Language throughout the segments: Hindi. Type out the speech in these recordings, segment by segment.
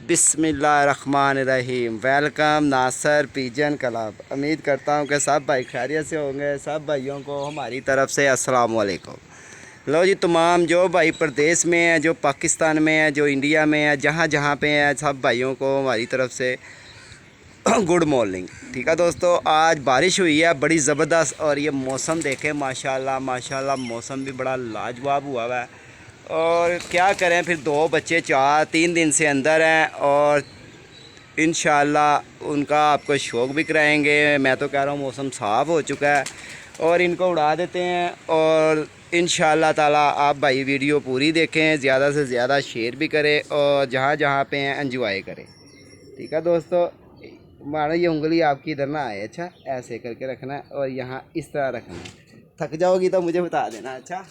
बिस्मिल्लाहिर्रहमानिर्रहीम। वेलकम नासर पिजन क्लब। उम्मीद करता हूँ कि सब भाई खैरियत से होंगे। सब भाइयों को हमारी तरफ से अस्सलाम वालेकुम। लो जी, तमाम जो भाई प्रदेश में है, जो पाकिस्तान में है, जो इंडिया में है, जहाँ जहाँ पे हैं, सब भाइयों को हमारी तरफ से गुड मॉर्निंग। ठीक है दोस्तों, आज बारिश हुई है बड़ी ज़बरदस्त और ये मौसम देखें माशाल्लाह माशाल्लाह, मौसम भी बड़ा लाजवाब हुआ है। और क्या करें फिर, दो बच्चे 3 दिन से अंदर हैं और इंशाल्लाह उनका आपको शौक़ भी कराएंगे। मैं तो कह रहा हूँ मौसम साफ़ हो चुका है और इनको उड़ा देते हैं। और इंशाल्लाह ताला आप भाई वीडियो पूरी देखें, ज़्यादा से ज़्यादा शेयर भी करें और जहाँ जहाँ पे हैं एंजॉय करें। ठीक है दोस्तों, मानो ये उंगली आपकी इधर ना आए। अच्छा, ऐसे करके रखना है और यहाँ इस तरह रखना है। थक जाओगी तो मुझे बता देना। अच्छा,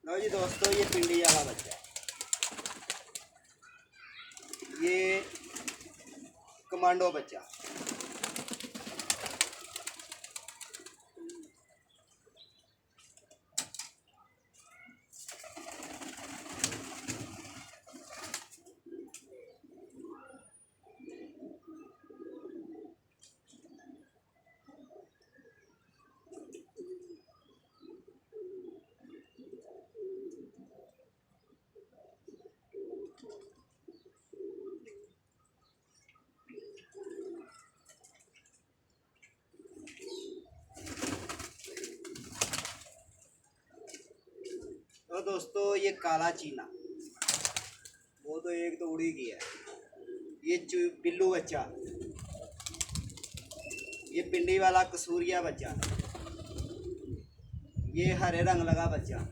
लो जी दोस्तों, ये पिंडी वाला बच्चा है, ये कमांडो बच्चा। तो दोस्तों, ये काला चीना, वो तो एक तो उड़ी गया। ये पिल्लू बच्चा, ये पिंडी वाला कसूरिया बच्चा, ये हरे रंग लगा बच्चा।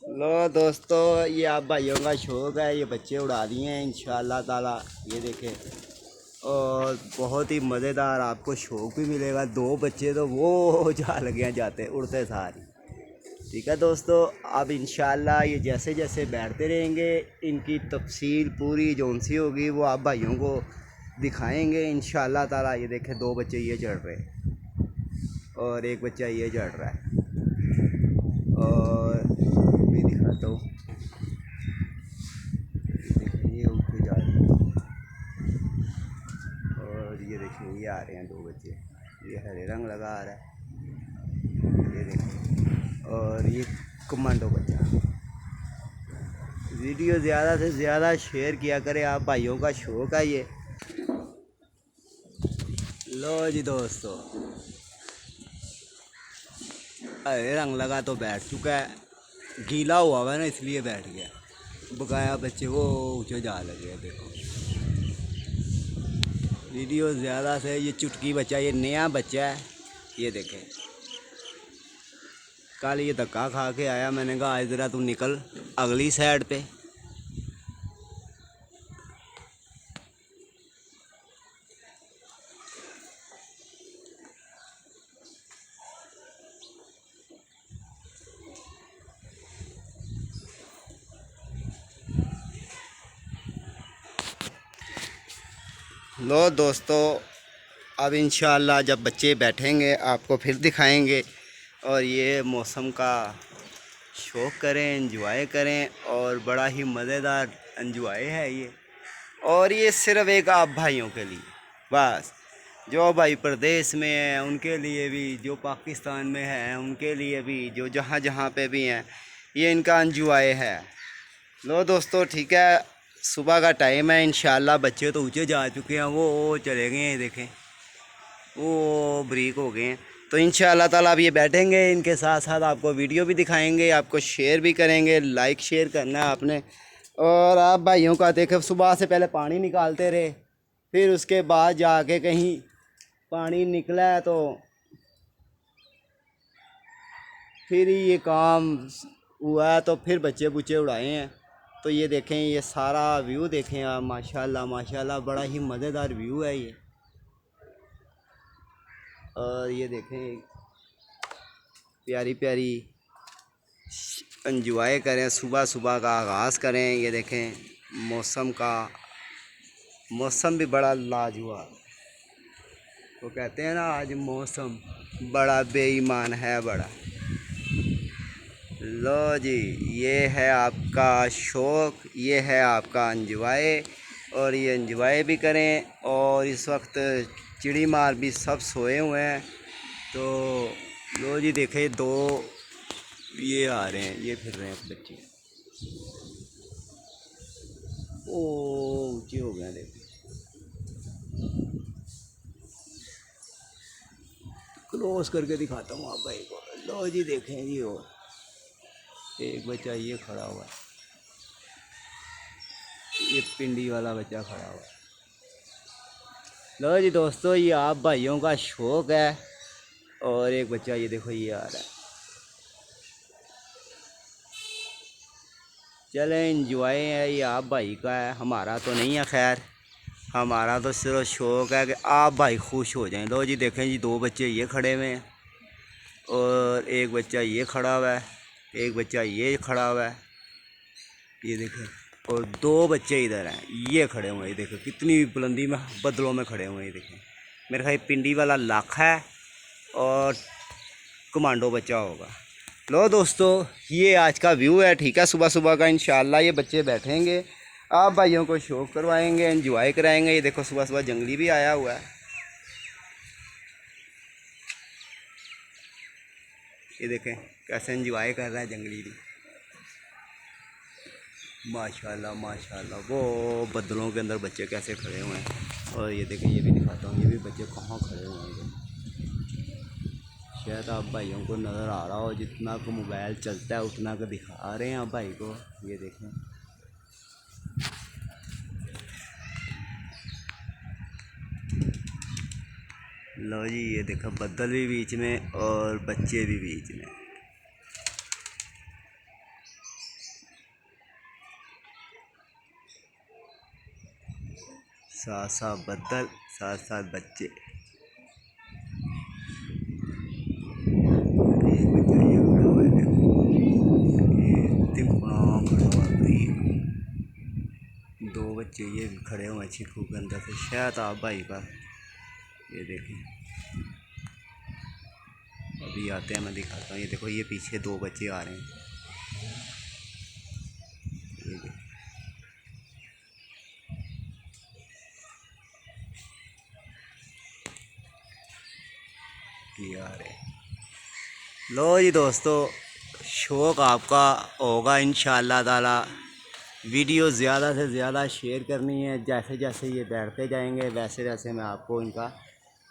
लो दोस्तों, ये आप भाइयों का शौक़ है, ये बच्चे उड़ा दिए हैं इंशाल्लाह ताला। ये देखें, और बहुत ही मज़ेदार आपको शौक़ भी मिलेगा। दो बच्चे तो वो जा लगे जाते उड़ते सारे। ठीक है दोस्तों, अब इंशाल्लाह ये जैसे जैसे बैठते रहेंगे, इनकी तफसील पूरी जो उनसी होगी वो आप भाइयों को दिखाएंगे इंशाल्लाह ताला। ये देखें, दो बच्चे ये चढ़ रहे हैं और एक बच्चा ये चढ़ रहा है। और भी दिखाता हूँ, ये ऊपर जा रहे हैं और ये देखिए ये आ रहे हैं दो बच्चे। ये हरे रंग लगा आ रहा है, ये देखिए। और ये कमांडो बच्चा। वीडियो ज़्यादा से ज़्यादा शेयर किया करें, आप भाइयों का शौक़ है ये। लो जी दोस्तों, हरे रंग लगा तो बैठ चुका है, गीला हुआ हुआ ना इसलिए बैठ गया। बकाया बच्चे वो ऊँचे जा लगे। देखो वीडियो ज़्यादा से, ये चुटकी बच्चा, ये नया बच्चा है। ये देखें, कल ये धक्का खा के आया, मैंने कहा आज ज़रा तू निकल अगली साइड पे। लो दोस्तों, अब इंशाल्लाह जब बच्चे बैठेंगे आपको फिर दिखाएंगे। और ये मौसम का शौक़ करें, एंजॉय करें, और बड़ा ही मज़ेदार एंजॉय है ये। और ये सिर्फ़ एक आप भाइयों के लिए बस, जो भाई प्रदेश में हैं उनके लिए भी, जो पाकिस्तान में हैं उनके लिए भी, जो जहाँ जहाँ पे भी हैं, ये इनका एंजॉय है। लो दोस्तों, ठीक है, सुबह का टाइम है। इंशाल्लाह बच्चे तो ऊँचे जा चुके हैं, वो चले गए हैं, देखें वो ब्रेक हो गए हैं। तो इंशाल्लाह ताला अब ये बैठेंगे, इनके साथ साथ आपको वीडियो भी दिखाएंगे, आपको शेयर भी करेंगे। लाइक शेयर करना है आपने। और आप भाइयों का देखें, सुबह से पहले पानी निकालते रहे, फिर उसके बाद जाके कहीं पानी निकला है तो फिर ये काम हुआ है, तो फिर बच्चे बुच्चे उड़ाए हैं। तो ये देखें, ये सारा व्यू देखें आप, माशाल्लाह माशाल्लाह, बड़ा ही मज़ेदार व्यू है ये। और ये देखें, प्यारी प्यारी एंजॉय करें, सुबह सुबह का आगाज़ करें। ये देखें मौसम भी बड़ा लाजवाब। वो कहते हैं ना, आज मौसम बड़ा बेईमान है बड़ा। लो जी, ये है आपका शौक़, ये है आपका एंजॉय। और ये एंजॉय भी करें। और इस वक्त चिड़ी मार भी सब सोए हुए हैं। तो लो जी, देखें दो ये आ रहे हैं, ये फिर रहे हैं बच्चे। ओ ऊँचे हो गए, देखें क्लोज करके दिखाता हूँ आप भाई को। लो जी देखें जी, और एक बच्चा ये खड़ा हुआ है, ये पिंडी वाला बच्चा खड़ा हुआ है। लो जी दोस्तों, ये आप भाइयों का शौक़ है। और एक बच्चा ये देखो ये आ रहा है। चले इंजॉय है, ये आप भाई का है, हमारा तो नहीं है। खैर हमारा तो सिर्फ शौक़ है कि आप भाई खुश हो जाएं। लो जी देखें जी, दो बच्चे ये खड़े हुए हैं और एक बच्चा ये खड़ा हुआ है, एक बच्चा ये खड़ा हुआ है, ये देखें। और दो बच्चे इधर हैं, ये खड़े हुए हैं। ये देखो कितनी बुलंदी में बदलों में खड़े हुए हैं। ये देखें, मेरे ख्याल पिंडी वाला लाखा है और कमांडो बच्चा होगा। लो दोस्तों, ये आज का व्यू है, ठीक है, सुबह सुबह का। इंशाल्लाह ये बच्चे बैठेंगे, आप भाइयों को शौक़ करवाएंगे, एंजॉय कराएंगे। ये देखो सुबह सुबह जंगली भी आया हुआ है, ये देखें कैसे एंजॉय कर रहा है जंगली भी। माशाल्लाह माशाल्लाह, वो बदलों के अंदर बच्चे कैसे खड़े हुए हैं। और ये देखें, ये भी दिखाता हूँ, ये भी बच्चे कहाँ खड़े हुए हैं। शायद आप भाइयों को नज़र आ रहा हो, जितना को मोबाइल चलता है उतना को दिखा रहे हैं आप भाई को। ये देखें, लो जी, ये देखो बदल भी बीच में और बच्चे भी बीच में। साथ साथ बदल, साथ साथ बच्चे। एक बच्चा ये खड़ा हुआ है, ये तिपड़ा खड़ा हुआ है। दो बच्चे ये भी खड़े हुए हैं चीकू के अंदर से, शायद आप भाई का। ये देखें, अभी आते हैं, मैं दिखाता हूँ। ये देखो, ये पीछे दो बच्चे आ रहे हैं, ये देखो। ये आ रहे हैं। लो जी दोस्तों, शौक़ आपका होगा इंशाअल्लाह ताला। वीडियो ज़्यादा से ज़्यादा शेयर करनी है। जैसे जैसे ये बैठते जाएंगे वैसे वैसे मैं आपको इनका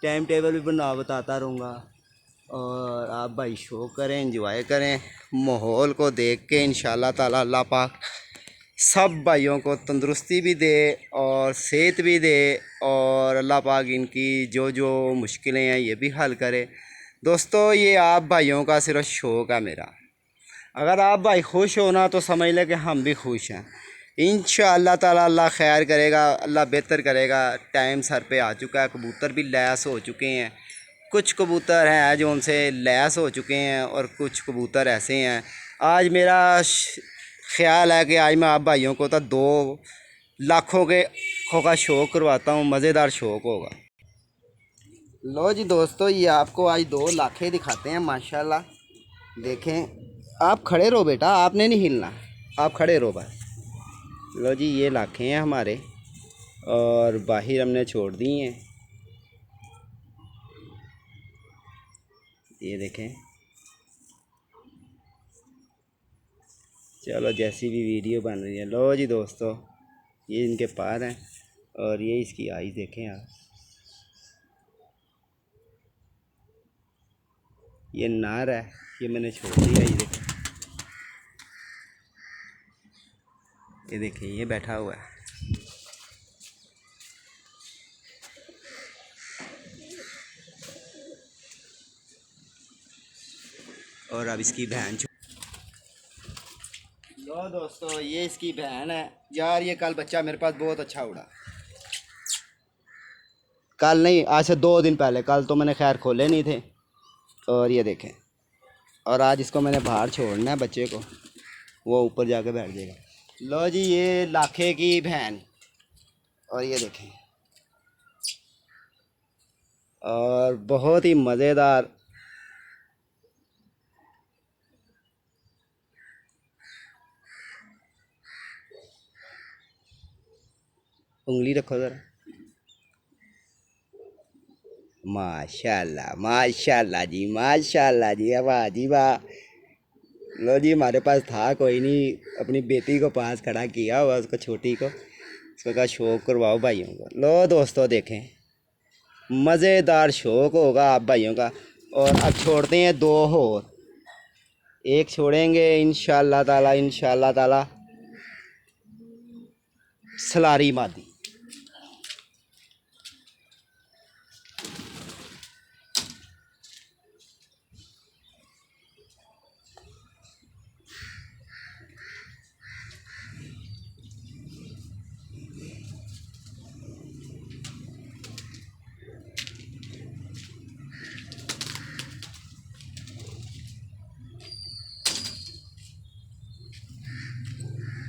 टाइम टेबल भी बताता रहूँगा। और आप भाई शो करें, एंजॉय करें माहौल को देख के। इंशाअल्लाह ताला अल्लाह पाक सब भाइयों को तंदुरुस्ती भी दे और सेहत भी दे। और अल्लाह पाक इनकी जो जो मुश्किलें हैं ये भी हल करे। दोस्तों, ये आप भाइयों का सिर्फ शौक़ है मेरा। अगर आप भाई खुश हो ना, तो समझ लें कि हम भी खुश हैं। इंशाअल्लाह ताला अल्लाह खैर करेगा, अल्लाह बेहतर करेगा। टाइम सर पे आ चुका है, कबूतर भी लैस हो चुके हैं। कुछ कबूतर हैं जो उनसे लैस हो चुके हैं और कुछ कबूतर ऐसे हैं। आज मेरा ख्याल है कि आज मैं आप भाइयों को तो 2 लाखों के खो का शौक़ करवाता हूँ, मज़ेदार शौक़ होगा। लो जी दोस्तों, ये आपको आज 2 लाखे दिखाते हैं माशाल्लाह। देखें, आप खड़े रहो बेटा, आपने नहीं हिलना, आप खड़े रहो बस। लो जी, ये लाखे हैं हमारे और बाहर हमने छोड़ दी हैं। ये देखें, चलो जैसी भी वीडियो बन रही है। लो जी दोस्तों, ये इनके पार हैं और ये इसकी आइज़ देखें आप। ये नार है, ये मैंने छोड़ दिया। ये देखें ये बैठा हुआ है। और अब इसकी बहन लो दोस्तों, ये इसकी बहन है यार। ये कल बच्चा मेरे पास बहुत अच्छा उड़ा। कल नहीं, आज से 2 दिन पहले। कल तो मैंने खैर खोले नहीं थे। और ये देखें, और आज इसको मैंने बाहर छोड़ना है बच्चे को, वो ऊपर जाके बैठ जाएगा। लो जी, ये लाखे की बहन। और ये देखें, और बहुत ही मज़ेदार। उंगली रखो ज़रा। माशाल्लाह माशाल्लाह जी, माशाल्लाह जी, वाह जी वाह। लो जी, हमारे पास था कोई नहीं, अपनी बेटी को पास खड़ा किया हुआ, उसको छोटी को, उसको कहा शौक करवाओ भाइयों को। लो दोस्तों देखें, मज़ेदार शौक होगा आप भाइयों का। और अब छोड़ते हैं 2 और, एक छोड़ेंगे इंशाअल्लाह ताला सलारी मादी।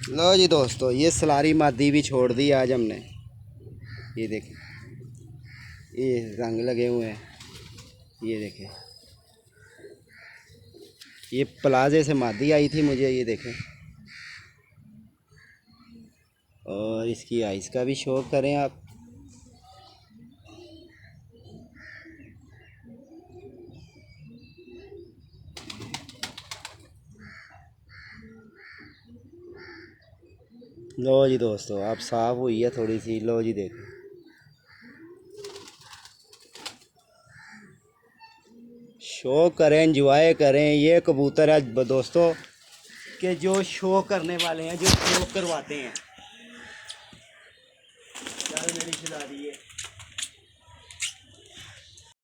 लो जी दोस्तों, ये सलारी मादी भी छोड़ दी आज हमने। ये देखें, ये रंग लगे हुए हैं। ये देखें, ये प्लाजे से मादी आई थी मुझे। ये देखें, और इसकी आइस का भी शौक करें आप। लो जी दोस्तों, आप साफ़ हुई है थोड़ी सी। लो जी देखो, शो करें, एंजॉय करें। ये कबूतर है दोस्तों कि जो शो करने वाले हैं, जो शो करवाते हैं। चल मेरी खिला दी है।